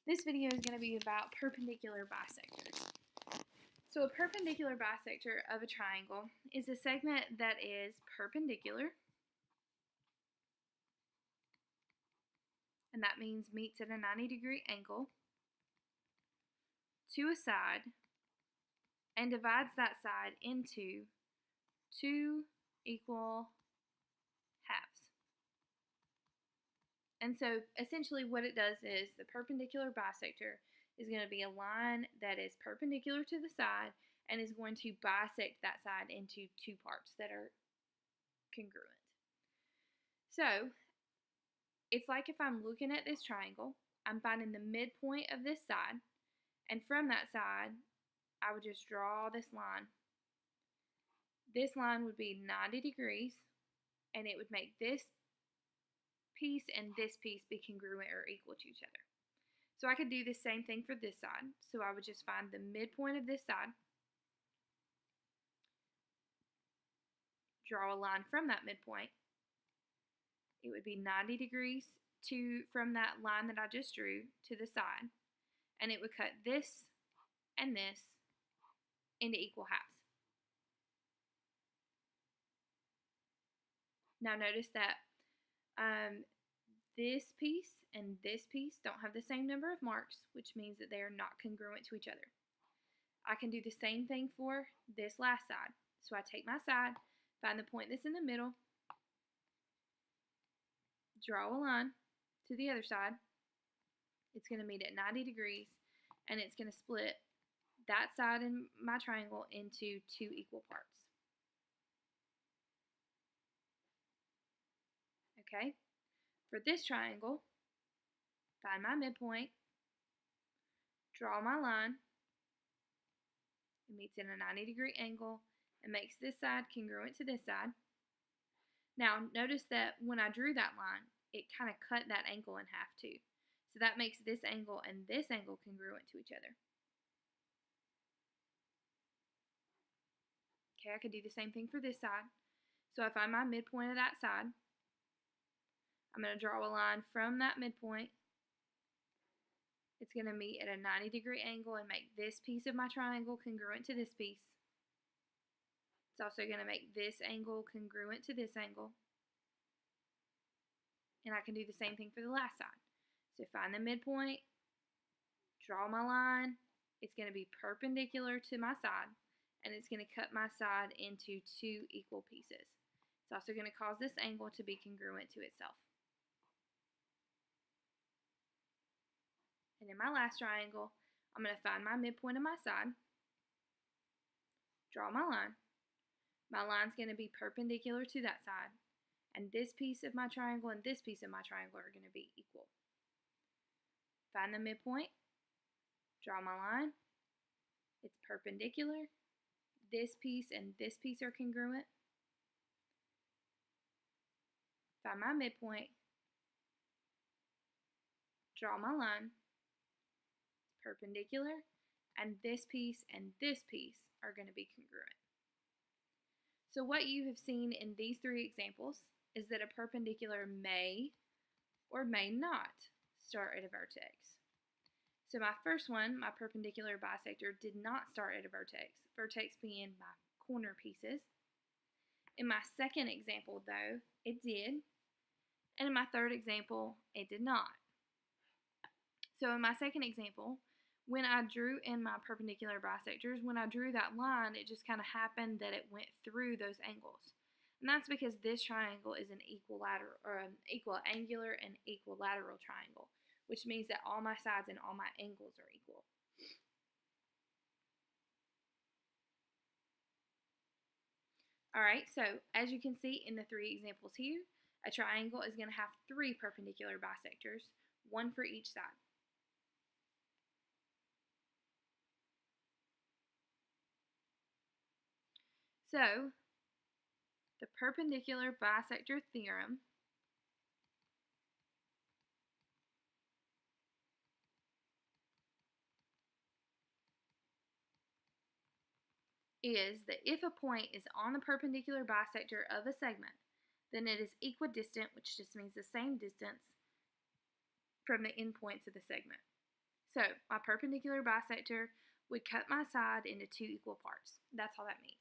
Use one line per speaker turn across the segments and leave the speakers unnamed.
This video is going to be about perpendicular bisectors. So a perpendicular bisector of a triangle is a segment that is perpendicular, and that means meets at a 90-degree angle to a side and divides that side into two equal halves. And so essentially what it does is the perpendicular bisector is going to be a line that is perpendicular to the side and is going to bisect that side into two parts that are congruent. So it's like if I'm looking at this triangle, I'm finding the midpoint of this side, and from that side I would just draw this line. This line would be 90 degrees, and it would make this piece and this piece be congruent or equal to each other. So I could do the same thing for this side. So I would just find the midpoint of this side, draw a line from that midpoint. It would be 90 degrees from that line that I just drew to the side, and it would cut this and this into equal halves. Now notice that this piece and this piece don't have the same number of marks, which means that they are not congruent to each other. I can do the same thing for this last side. So I take my side, find the point that's in the middle, draw a line to the other side. It's going to meet at 90 degrees, and it's going to split that side in my triangle into two equal parts. Okay, for this triangle, find my midpoint, draw my line. It meets in a 90-degree angle and makes this side congruent to this side. Now, notice that when I drew that line, it kind of cut that angle in half too. So that makes this angle and this angle congruent to each other. Okay, I could do the same thing for this side. So I find my midpoint of that side. I'm going to draw a line from that midpoint. It's going to meet at a 90-degree angle and make this piece of my triangle congruent to this piece. It's also going to make this angle congruent to this angle. And I can do the same thing for the last side. So find the midpoint, draw my line. It's going to be perpendicular to my side, and it's going to cut my side into two equal pieces. It's also going to cause this angle to be congruent to itself. And in my last triangle, I'm going to find my midpoint of my side, draw my line. My line's going to be perpendicular to that side, and this piece of my triangle and this piece of my triangle are going to be equal. Find the midpoint, draw my line. It's perpendicular. This piece and this piece are congruent. Find my midpoint, draw my line. Perpendicular, and this piece are going to be congruent. So what you have seen in these three examples is that a perpendicular may or may not start at a vertex. So my first one, my perpendicular bisector, did not start at a vertex being my corner pieces. In my second example, though, it did, and in my third example, it did not. So in my second example, when I drew in my perpendicular bisectors, when I drew that line, it just kind of happened that it went through those angles. And that's because this triangle is an equilateral, or an equal angular and equilateral triangle, which means that all my sides and all my angles are equal. Alright, so as you can see in the three examples here, a triangle is going to have three perpendicular bisectors, one for each side. So, the perpendicular bisector theorem is that if a point is on the perpendicular bisector of a segment, then it is equidistant, which just means the same distance from the endpoints of the segment. So my perpendicular bisector would cut my side into 2 equal parts. That's all that means.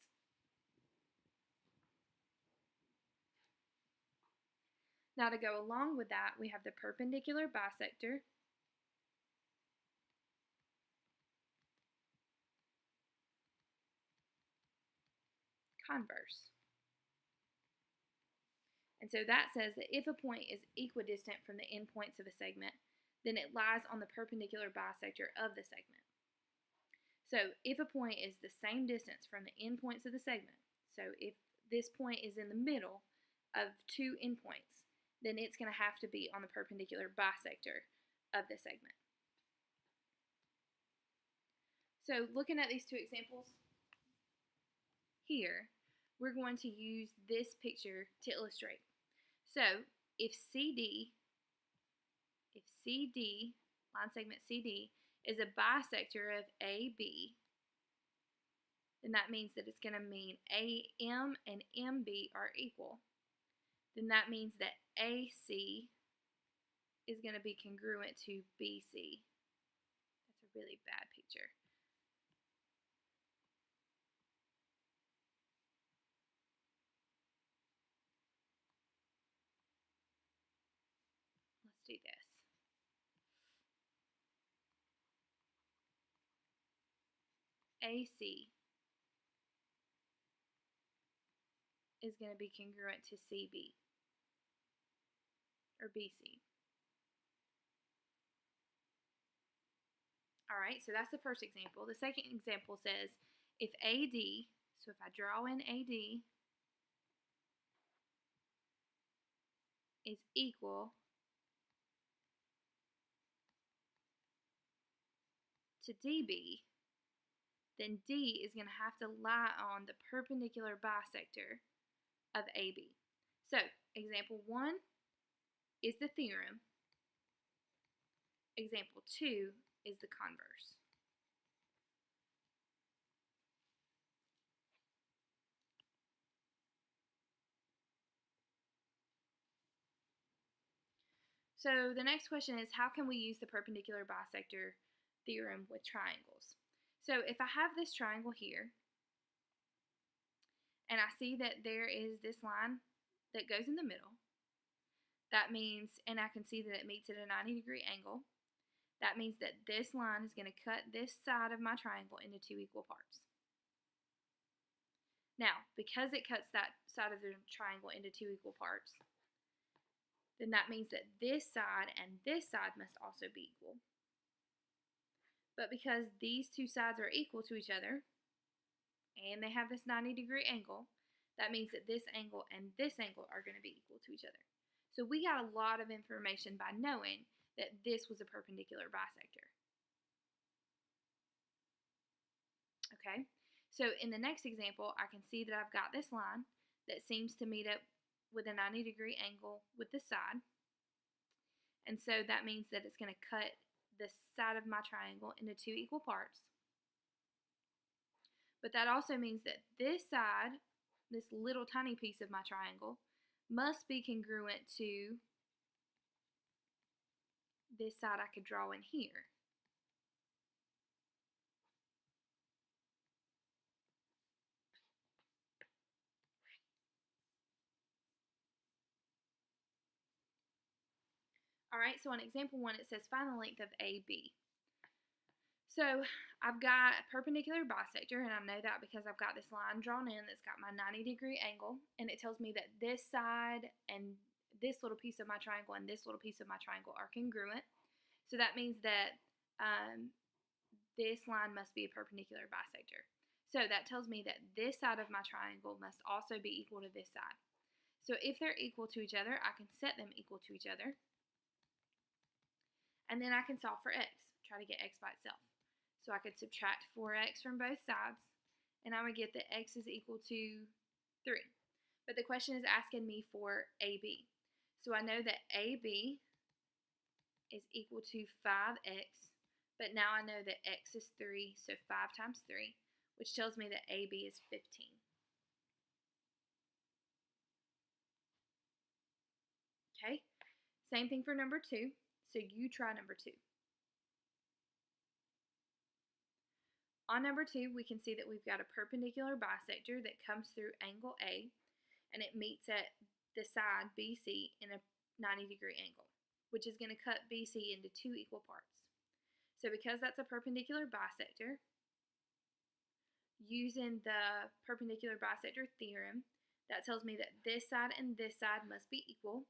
Now to go along with that, we have the perpendicular bisector converse. And so that says that if a point is equidistant from the endpoints of a segment, then it lies on the perpendicular bisector of the segment. So if a point is the same distance from the endpoints of the segment, so if this point is in the middle of 2 endpoints, then it's going to have to be on the perpendicular bisector of the segment. So looking at these 2 examples here, we're going to use this picture to illustrate. So if CD, line segment CD, is a bisector of AB, then that means that it's going to mean AM and MB are equal. Then that means that AC is going to be congruent to BC. That's a really bad picture. Let's do this. AC is going to be congruent to CB or BC. Alright, so that's the first example. The second example says if AD, so if I draw in AD, is equal to DB, then D is going to have to lie on the perpendicular bisector of AB. So, example 1 is the theorem. Example 2 is the converse. So the next question is, how can we use the perpendicular bisector theorem with triangles? So if I have this triangle here, and I see that there is this line that goes in the middle, that means, and I can see that it meets at a 90-degree angle, that means that this line is going to cut this side of my triangle into 2 equal parts. Now, because it cuts that side of the triangle into 2 equal parts, then that means that this side and this side must also be equal. But because these 2 sides are equal to each other, and they have this 90-degree angle, that means that this angle and this angle are going to be equal to each other. So we got a lot of information by knowing that this was a perpendicular bisector. Okay, so in the next example, I can see that I've got this line that seems to meet up with a 90-degree angle with the side. And so that means that it's going to cut the side of my triangle into 2 equal parts. But that also means that this side, this little tiny piece of my triangle, must be congruent to this side I could draw in here. Alright, so on example 1 it says find the length of AB. So I've got a perpendicular bisector, and I know that because I've got this line drawn in that's got my 90-degree angle, and it tells me that this side and this little piece of my triangle and this little piece of my triangle are congruent. So that means that this line must be a perpendicular bisector. So that tells me that this side of my triangle must also be equal to this side. So if they're equal to each other, I can set them equal to each other. And then I can solve for x, try to get x by itself. So I could subtract 4x from both sides, and I would get that x is equal to 3. But the question is asking me for AB. So I know that AB is equal to 5x, but now I know that x is 3, so 5 times 3, which tells me that AB is 15. Okay, same thing for number 2, so you try number 2. On number 2, we can see that we've got a perpendicular bisector that comes through angle A, and it meets at the side BC in a 90-degree angle, which is going to cut BC into 2 equal parts. So because that's a perpendicular bisector, using the perpendicular bisector theorem, that tells me that this side and this side must be equal.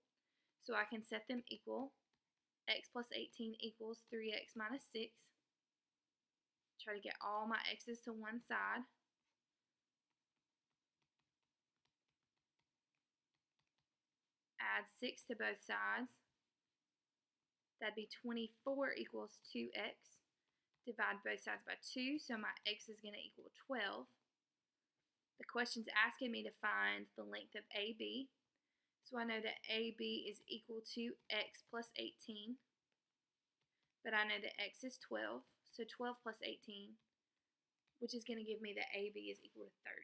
So I can set them equal. X plus 18 equals 3x minus 6. Try to get all my x's to one side. Add 6 to both sides. That'd be 24 equals 2x. Divide both sides by 2, so my x is going to equal 12. The question's asking me to find the length of AB. So I know that AB is equal to x plus 18. But I know that x is 12. So 12 plus 18, which is going to give me that AB is equal to 30.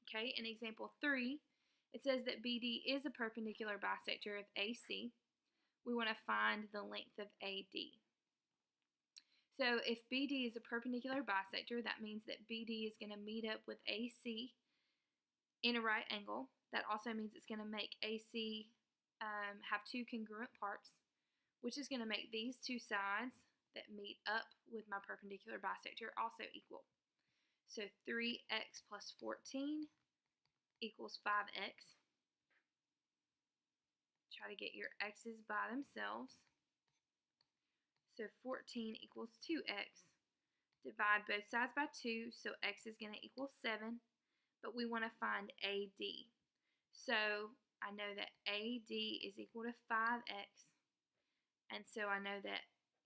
Okay, in example 3, it says that BD is a perpendicular bisector of AC. We want to find the length of AD. So if BD is a perpendicular bisector, that means that BD is going to meet up with AC in a right angle. That also means it's going to make AC have 2 congruent parts, which is going to make these 2 sides that meet up with my perpendicular bisector also equal. So 3x plus 14 equals 5x. Try to get your x's by themselves. So 14 equals 2x. Divide both sides by 2, so x is going to equal 7. But we want to find AD. So I know that AD is equal to 5x. And so I know that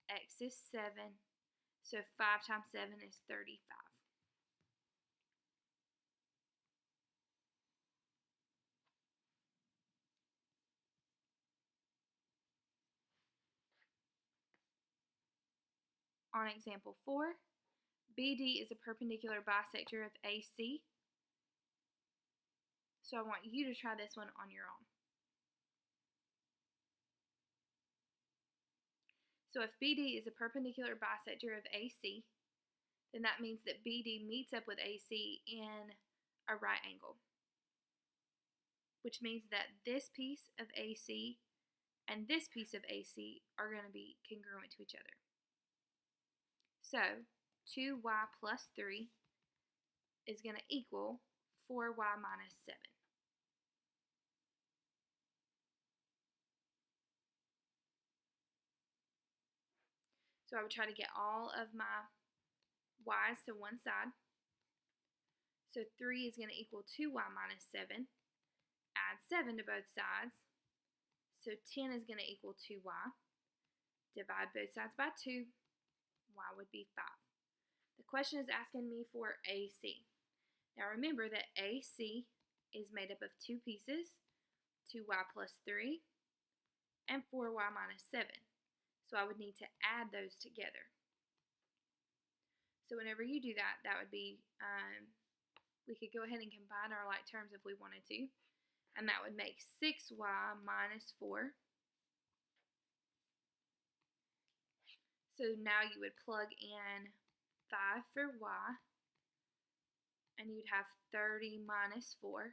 x is 7. So 5 times 7 is 35. On example 4, BD is a perpendicular bisector of AC. So I want you to try this one on your own. So if BD is a perpendicular bisector of AC, then that means that BD meets up with AC in a right angle, which means that this piece of AC and this piece of AC are going to be congruent to each other. So 2y plus 3 is going to equal 4y minus 7. So I would try to get all of my y's to one side. So 3 is going to equal 2y minus 7. Add 7 to both sides. So 10 is going to equal 2y. Divide both sides by 2. Y would be 5. The question is asking me for AC. Now remember that AC is made up of 2 pieces, 2y plus 3 and 4y minus 7. So I would need to add those together. So whenever you do that, that would be, we could go ahead and combine our like terms if we wanted to. And that would make 6y minus 4. So now you would plug in 5 for y, and you'd have 30 minus 4,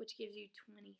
which gives you 26.